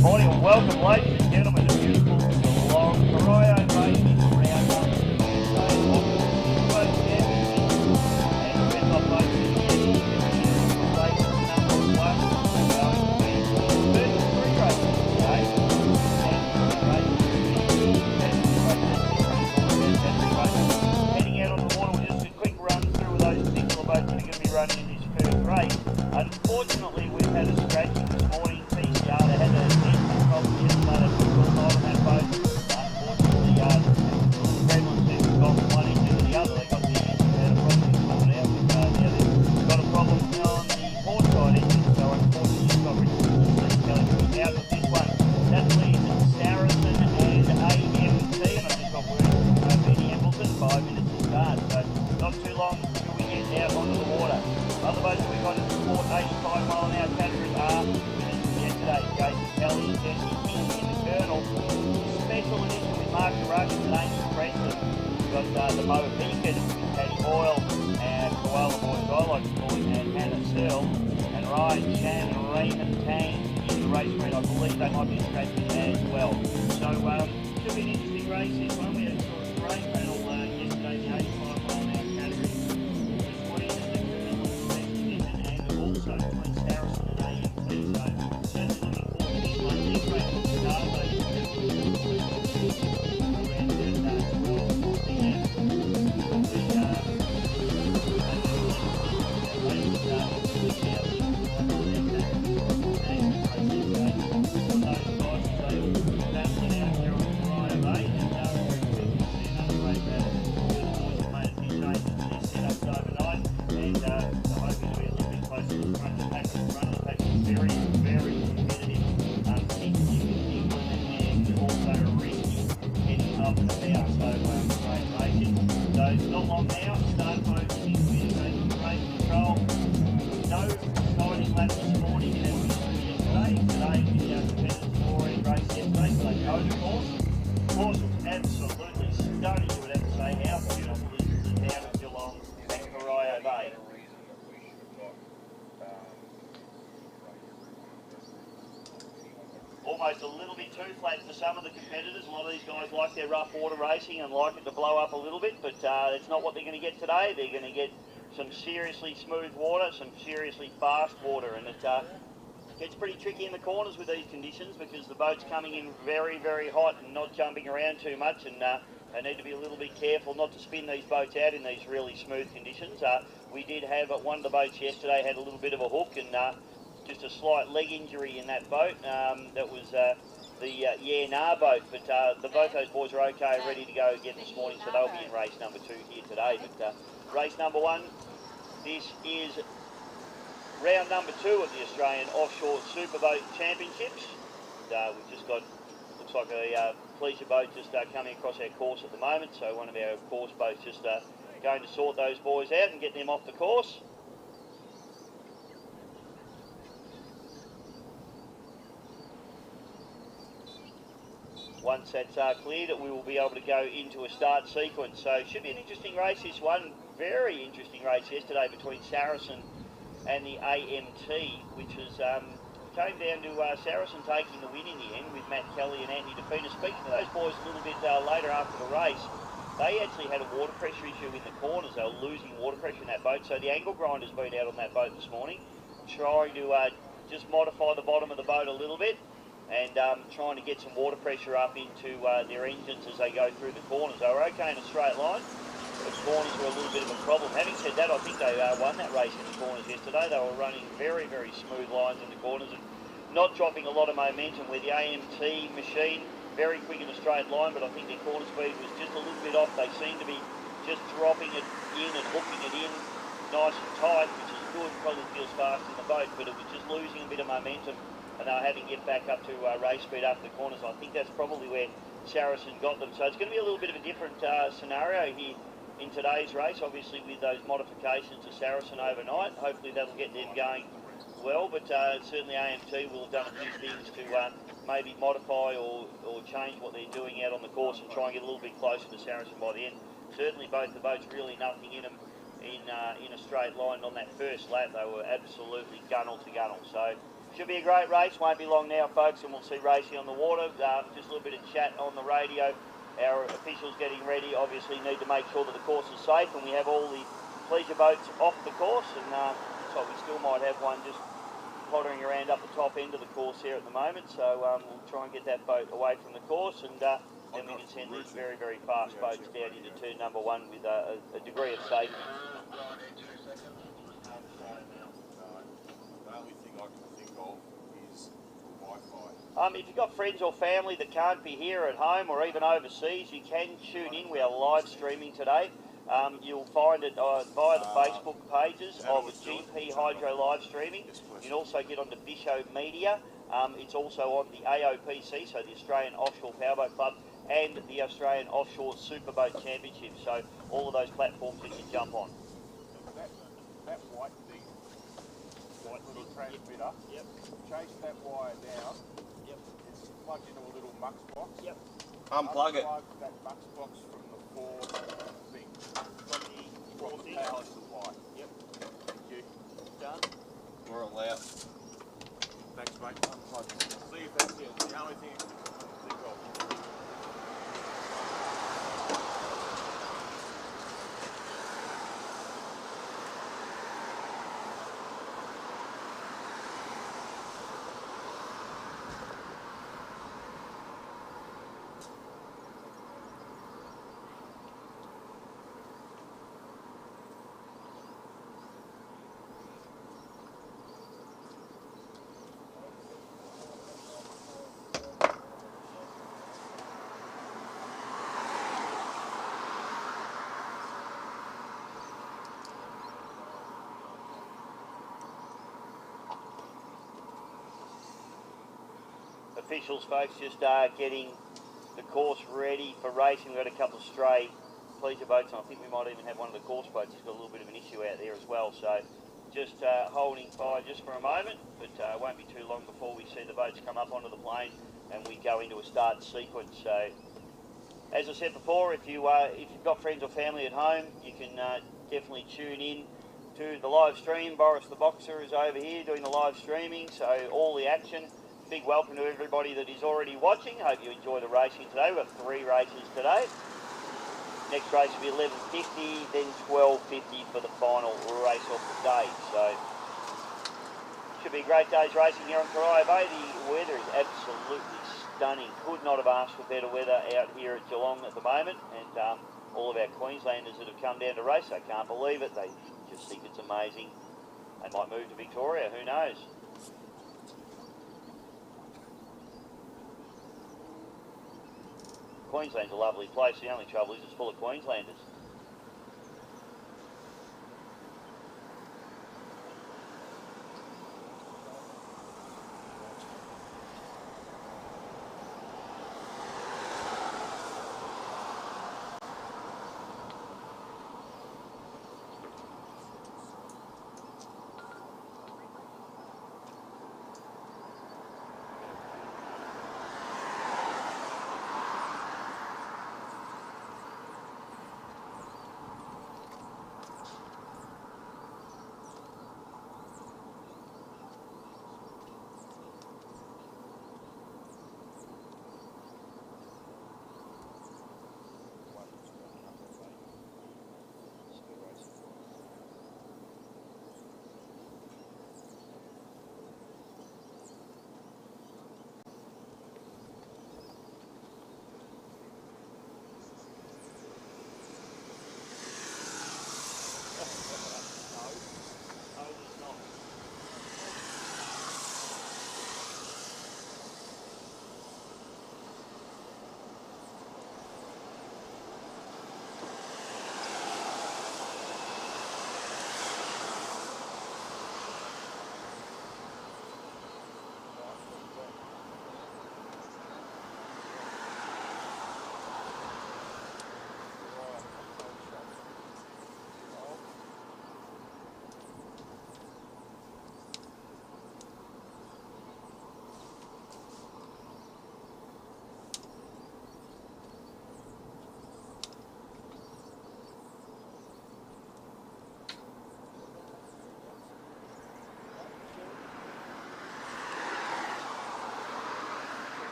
Morning and welcome, ladies and gentlemen, to beautiful long Corio Racing round number 2 yesterday of the Superboat Championship. And we're not both race number 1 going to be the first 3 races today. Heading out on the water with just a quick run through of those particular boats that are going to be running in this first race. Unfortunately, we've had a scratching this morning. PCR, they had a problem yesterday. They put all night on that boat. Unfortunately, the gremlins seem to have gone from one engine to the other. They got the engine out of problem sorted out. Now they've got a problem on the port side engine, so unfortunately it's got Richard telling me out with this one. That leaves Saracen and AMT, and I just got word from Benny Embleton, 5 minutes to start, so not too long till we get out onto the water. Other boats that we've got in the sport 85 mile an hour category are yesterday, Jason Kelly, Jesse King in the Colonel. Special edition with Mark Rush and Amy Preston. We've got the Moa Beacon with Paddy Boyle and Koala Boys, I like to call him, and Hannah Searle. And Ryan Chan and Raymond Tang in the race red. I believe they might be scratching as well. So, should be an interesting race this one. We had a great battle yesterday, the 85 mile an hour category. Between the Colonel and also between Saracen and AMT. So, certainly looking forward to this one. This race will start around 'They're rough water racing and like it to blow up a little bit, but it's not what they're going to get today. They're going to get some seriously smooth water, some seriously fast water, and it gets pretty tricky in the corners with these conditions because the boat's coming in very, very hot and not jumping around too much, and they need to be a little bit careful not to spin these boats out in these really smooth conditions. We did have one of the boats yesterday had a little bit of a hook and just a slight leg injury in that boat. That was the Nah boat, but both those boys are okay, ready to go again this morning, so they'll be in race number 2 here today. But race number 1, this is round number 2 of the Australian Offshore Superboat Championships. We've just got, looks like a pleasure boat just coming across our course at the moment, so one of our course boats just going to sort those boys out and get them off the course. Once that's cleared, we will be able to go into a start sequence. So should be an interesting race, this one. Very interesting race yesterday between Saracen and the AMT, which was came down to Saracen taking the win in the end with Matt Kelly and Anthony DeFina. Speaking to those boys a little bit later after the race, they actually had a water pressure issue in the corners. They were losing water pressure in that boat. So the angle grinder's been out on that boat this morning, trying to just modify the bottom of the boat a little bit, and trying to get some water pressure up into their engines as they go through the corners. They were okay in a straight line, but corners were a little bit of a problem. Having said that, I think they won that race in the corners yesterday. They were running very, very smooth lines in the corners and not dropping a lot of momentum, where the AMT machine, very quick in a straight line, but I think their corner speed was just a little bit off. They seemed to be just dropping it in and hooking it in nice and tight, which is good, probably feels fast in the boat, but it was just losing a bit of momentum, and they were having to get back up to race speed after the corners. I think that's probably where Saracen got them. So it's going to be a little bit of a different scenario here in today's race, obviously with those modifications to Saracen overnight. Hopefully that'll get them going well, but certainly AMT will have done a few things to maybe modify or change what they're doing out on the course and try and get a little bit closer to Saracen by the end. Certainly both the boats really nothing in them in a straight line. On that first lap they were absolutely gunnel to gunnel, so Should be a great race. Won't be long now, folks, and we'll see racing on the water. Just a little bit of chat on the radio. Our officials getting ready obviously need to make sure that the course is safe, and we have all the pleasure boats off the course, and so we still might have one just pottering around up the top end of the course here at the moment. So we'll try and get that boat away from the course, and then we can send these very, very fast boats down into turn number one with a degree of safety. If you've got friends or family that can't be here at home or even overseas, you can tune in. We are live streaming today. You'll find it via the Facebook pages of GP Hydro live streaming. You can also get onto Bisho Media. It's also on the AOPC, so the Australian Offshore Powerboat Club, and the Australian Offshore Superboat Championship. So all of those platforms you can jump on. That white thing, little transmitter, chase that wire down. It's plugged into a little mux box. Unplug it. Unplug that mux box from the thing. From the power supply. Thank you. Done. We're allowed. Thanks, mate. Unplug it. See if that's it. It's the only thing I can think of. Officials, folks, just getting the course ready for racing. We've got a couple of stray pleasure boats, and I think we might even have one of the course boats that's got a little bit of an issue out there as well. So just holding fire just for a moment, but it won't be too long before we see the boats come up onto the plane and we go into a start sequence. So as I said before, if you've got friends or family at home, you can definitely tune in to the live stream. Boris the Boxer is over here doing the live streaming, so all the action. Big welcome to everybody that is already watching. Hope you enjoy the racing today. We've got 3 races today. Next race will be 11:50, then 12:50 for the final race of the day. So should be a great day's racing here on Corio Bay. The weather is absolutely stunning. Could not have asked for better weather out here at Geelong at the moment. And all of our Queenslanders that have come down to race, they can't believe it. They just think it's amazing. They might move to Victoria, who knows? Queensland's a lovely place. The only trouble is it's full of Queenslanders.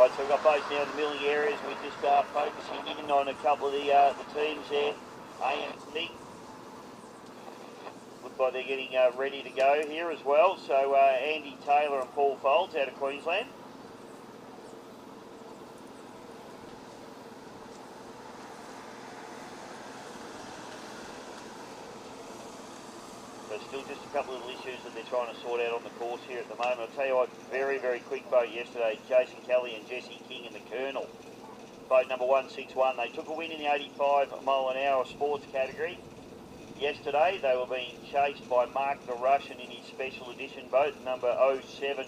Right, so we've got boats now in the milling areas. We're just focusing in on a couple of the teams there. AMT look like they're getting ready to go here as well. So Andy Taylor and Paul Folds out of Queensland. So still just a couple of little issues that they're trying to sort out on the course here at the moment. I'll tell you what, very, very quick boat yesterday. Jason Kelly and Jesse King in the Colonel. Boat number 161. They took a win in the 85-mile-an-hour sports category. Yesterday they were being chased by Mark the Russian in his special edition boat, number 07,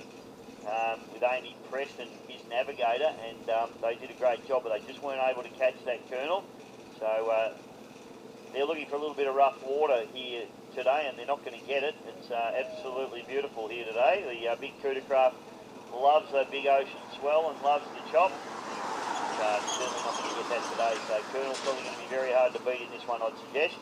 with Amy Preston, his navigator, and they did a great job, but they just weren't able to catch that Colonel. So they're looking for a little bit of rough water here today, and they're not going to get it. It's absolutely beautiful here today. The big Crudercraft loves the big ocean swell and loves the chop. Certainly not going to get that today, so Colonel's probably going to be very hard to beat in this one, I'd suggest.